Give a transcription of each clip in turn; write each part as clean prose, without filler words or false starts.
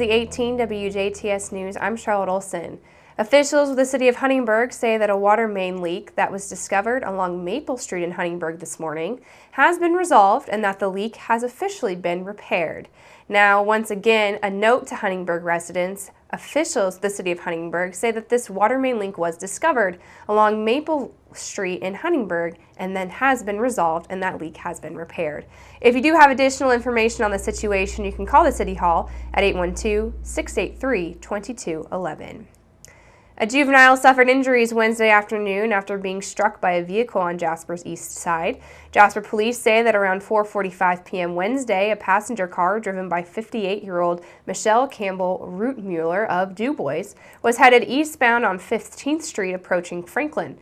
the 18 WJTS News. I'm Charlotte Olson. Officials with the city of Huntingburg say that a water main leak that was discovered along Maple Street in Huntingburg this morning has been resolved and that the leak has officially been repaired. Now, once again, a note to Huntingburg residents. Officials with the city of Huntingburg say that this water main leak was discovered along Maple Street in Huntingburg and then has been resolved and that leak has been repaired. If you do have additional information on the situation, you can call the City Hall at 812-683-2211. A juvenile suffered injuries Wednesday afternoon after being struck by a vehicle on Jasper's east side. Jasper police say that around 4:45 p.m. Wednesday, a passenger car driven by 58-year-old Michelle Campbell Rootmuller of DuBois was headed eastbound on 15th Street approaching Franklin.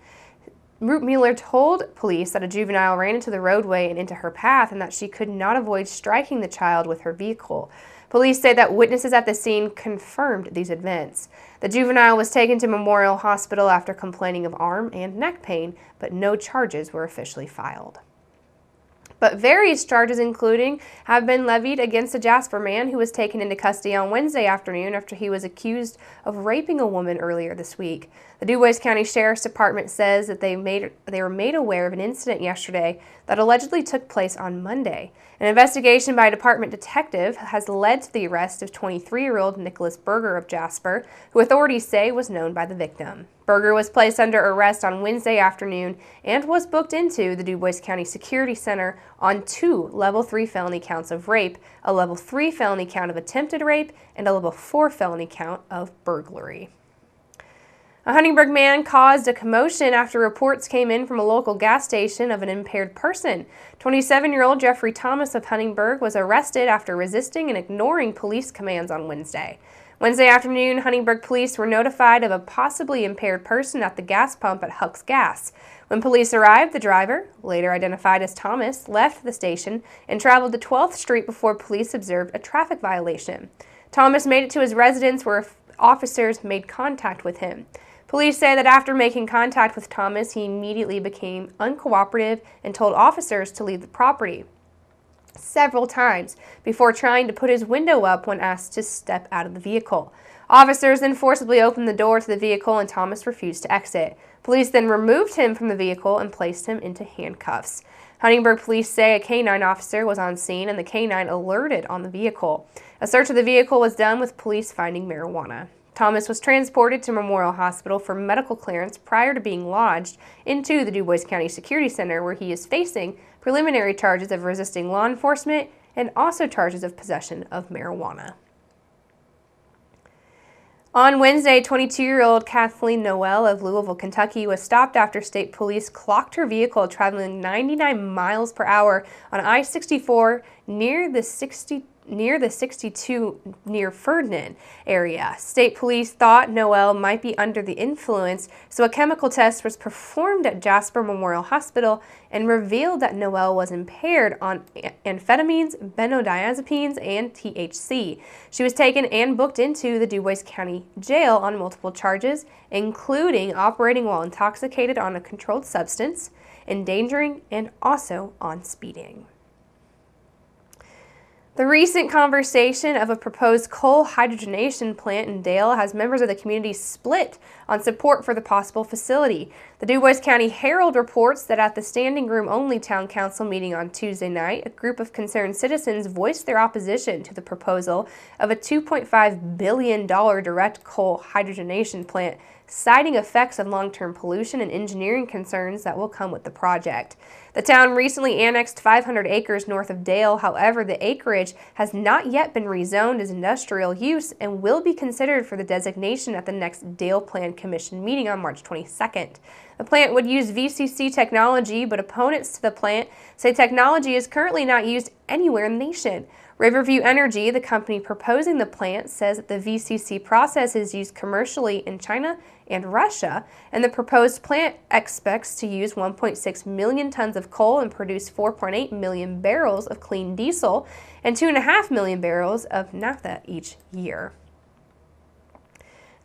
Rootmuller told police that a juvenile ran into the roadway and into her path and that she could not avoid striking the child with her vehicle. Police say that witnesses at the scene confirmed these events. The juvenile was taken to Memorial Hospital after complaining of arm and neck pain, but no charges were officially filed. But various charges, including, have been levied against a Jasper man who was taken into custody on Wednesday afternoon after he was accused of raping a woman earlier this week. The DuBois County Sheriff's Department says that they were made aware of an incident yesterday that allegedly took place on Monday. An investigation by a department detective has led to the arrest of 23-year-old Nicholas Berger of Jasper, who authorities say was known by the victim. Berger was placed under arrest on Wednesday afternoon and was booked into the DuBois County Security Center on 2 Level 3 felony counts of rape, a Level 3 felony count of attempted rape, and a Level 4 felony count of burglary. A Huntingburg man caused a commotion after reports came in from a local gas station of an impaired person. 27-year-old Jeffrey Thomas of Huntingburg was arrested after resisting and ignoring police commands on Wednesday. Wednesday afternoon, Huntingburg police were notified of a possibly impaired person at the gas pump at Huck's Gas. When police arrived, the driver, later identified as Thomas, left the station and traveled to 12th Street before police observed a traffic violation. Thomas made it to his residence where officers made contact with him. Police say that after making contact with Thomas, he immediately became uncooperative and told officers to leave the property several times before trying to put his window up when asked to step out of the vehicle. Officers then forcibly opened the door to the vehicle and Thomas refused to exit. Police then removed him from the vehicle and placed him into handcuffs. Huntingburg police say a canine officer was on scene and the canine alerted on the vehicle. A search of the vehicle was done with police finding marijuana. Thomas was transported to Memorial Hospital for medical clearance prior to being lodged into the DuBois County Security Center, where he is facing preliminary charges of resisting law enforcement and also charges of possession of marijuana. On Wednesday, 22-year-old Kathleen Noel of Louisville, Kentucky was stopped after state police clocked her vehicle traveling 99 miles per hour on I-64 near the 62 near Ferdinand area. State police thought Noel might be under the influence, so a chemical test was performed at Jasper Memorial Hospital and revealed that Noel was impaired on amphetamines, benzodiazepines, and THC. She was taken and booked into the DuBois County Jail on multiple charges, including operating while intoxicated on a controlled substance, endangering, and also on speeding. The recent conversation of a proposed coal hydrogenation plant in Dale has members of the community split on support for the possible facility. The DuBois County Herald reports that at the standing room only town council meeting on Tuesday night, a group of concerned citizens voiced their opposition to the proposal of a $2.5 billion direct coal hydrogenation plant, citing effects of long-term pollution and engineering concerns that will come with the project. The town recently annexed 500 acres north of Dale. However, the acreage has not yet been rezoned as industrial use and will be considered for the designation at the next Dale Plan Commission meeting on March 22nd. The plant would use VCC technology, but opponents to the plant say technology is currently not used anywhere in the nation. Riverview Energy, the company proposing the plant, says that the VCC process is used commercially in China and Russia, and the proposed plant expects to use 1.6 million tons of coal and produce 4.8 million barrels of clean diesel and 2.5 million barrels of naphtha each year.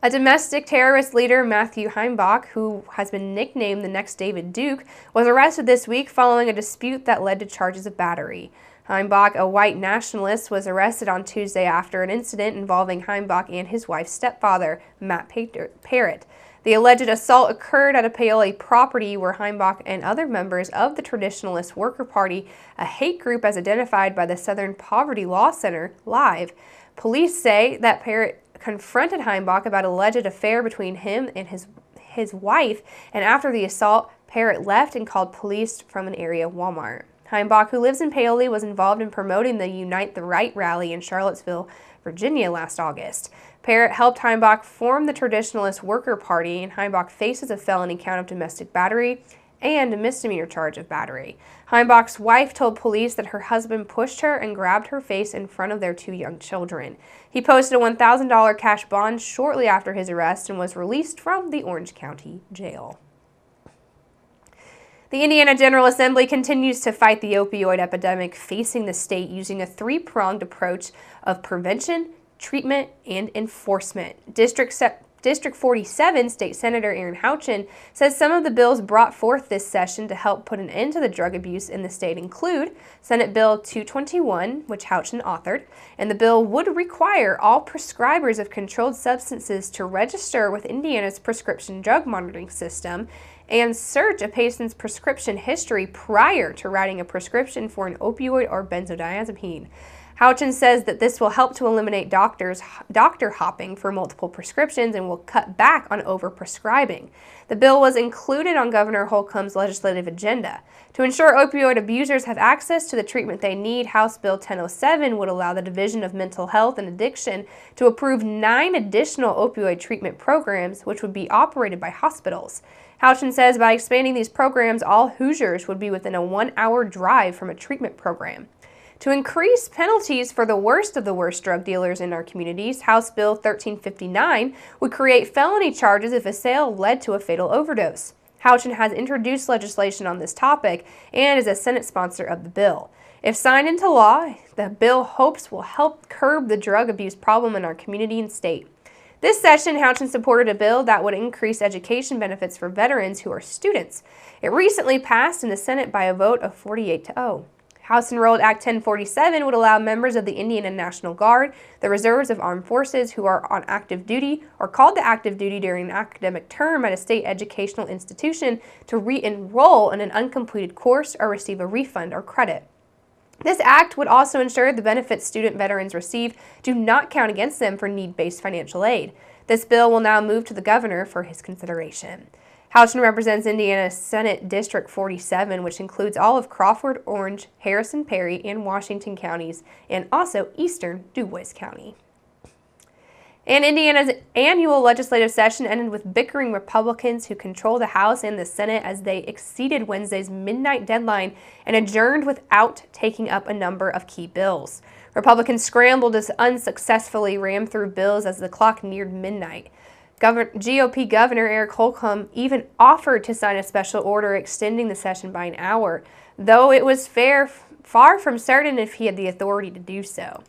A domestic terrorist leader, Matthew Heimbach, who has been nicknamed the next David Duke, was arrested this week following a dispute that led to charges of battery. Heimbach, a white nationalist, was arrested on Tuesday after an incident involving Heimbach and his wife's stepfather, Matt Parrott. The alleged assault occurred at a Paoli property where Heimbach and other members of the Traditionalist Worker Party, a hate group as identified by the Southern Poverty Law Center, live. Police say that Parrott confronted Heimbach about an alleged affair between him and his wife, and after the assault, Parrott left and called police from an area Walmart. Heimbach, who lives in Paoli, was involved in promoting the Unite the Right rally in Charlottesville, Virginia last August. Parrott helped Heimbach form the Traditionalist Worker Party, and Heimbach faces a felony count of domestic battery and a misdemeanor charge of battery. Heimbach's wife told police that her husband pushed her and grabbed her face in front of their 2 young children. He posted a $1,000 cash bond shortly after his arrest and was released from the Orange County Jail. The Indiana General Assembly continues to fight the opioid epidemic facing the state using a 3-pronged approach of prevention, treatment, and enforcement. District 47 State Senator Aaron Houchin says some of the bills brought forth this session to help put an end to the drug abuse in the state include Senate Bill 221, which Houchin authored, and the bill would require all prescribers of controlled substances to register with Indiana's prescription drug monitoring system and search a patient's prescription history prior to writing a prescription for an opioid or benzodiazepine. Houchin says that this will help to eliminate doctor hopping for multiple prescriptions and will cut back on overprescribing. The bill was included on Governor Holcomb's legislative agenda. To ensure opioid abusers have access to the treatment they need, House Bill 1007 would allow the Division of Mental Health and Addiction to approve 9 additional opioid treatment programs, which would be operated by hospitals. Houchin says by expanding these programs, all Hoosiers would be within a 1-hour drive from a treatment program. To increase penalties for the worst of the worst drug dealers in our communities, House Bill 1359 would create felony charges if a sale led to a fatal overdose. Houchin has introduced legislation on this topic and is a Senate sponsor of the bill. If signed into law, the bill hopes will help curb the drug abuse problem in our community and state. This session, Houchin supported a bill that would increase education benefits for veterans who are students. It recently passed in the Senate by a vote of 48-0. House Enrolled Act 1047 would allow members of the Indiana National Guard, the reserves of armed forces who are on active duty or called to active duty during an academic term at a state educational institution to re-enroll in an uncompleted course or receive a refund or credit. This act would also ensure the benefits student veterans receive do not count against them for need-based financial aid. This bill will now move to the governor for his consideration. Houchin represents Indiana Senate District 47, which includes all of Crawford, Orange, Harrison, Perry, and Washington counties, and also eastern DuBois County. And Indiana's annual legislative session ended with bickering Republicans who control the House and the Senate as they exceeded Wednesday's midnight deadline and adjourned without taking up a number of key bills. Republicans scrambled to unsuccessfully ram through bills as the clock neared midnight. GOP Governor Eric Holcomb even offered to sign a special order extending the session by an hour, though it was far from certain if he had the authority to do so.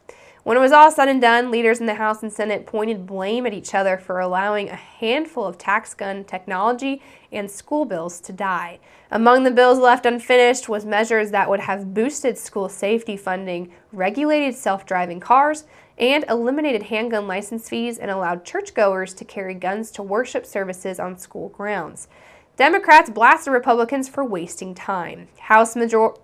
When it was all said and done, leaders in the House and Senate pointed blame at each other for allowing a handful of tax gun technology and school bills to die. Among the bills left unfinished was measures that would have boosted school safety funding, regulated self-driving cars, and eliminated handgun license fees and allowed churchgoers to carry guns to worship services on school grounds. Democrats blasted Republicans for wasting time. House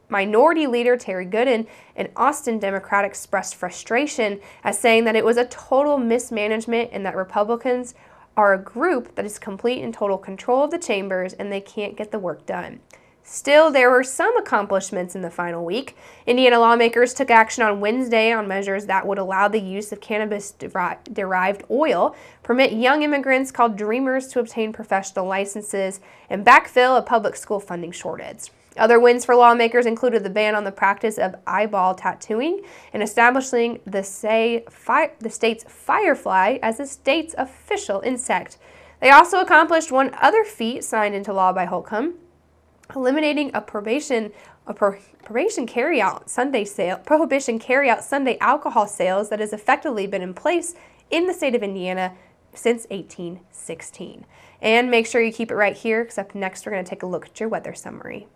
Minority Leader Terry Gooden, an Austin Democrat, expressed frustration as saying that it was a total mismanagement and that Republicans are a group that is complete and total control of the chambers and they can't get the work done. Still, there were some accomplishments in the final week. Indiana lawmakers took action on Wednesday on measures that would allow the use of cannabis-derived oil, permit young immigrants called Dreamers to obtain professional licenses, and backfill a public school funding shortage. Other wins for lawmakers included the ban on the practice of eyeball tattooing and establishing the state's firefly as the state's official insect. They also accomplished one other feat signed into law by Holcomb, eliminating a prohibition carry-out Sunday alcohol sales that has effectively been in place in the state of Indiana since 1816. And make sure you keep it right here, because up next we're going to take a look at your weather summary.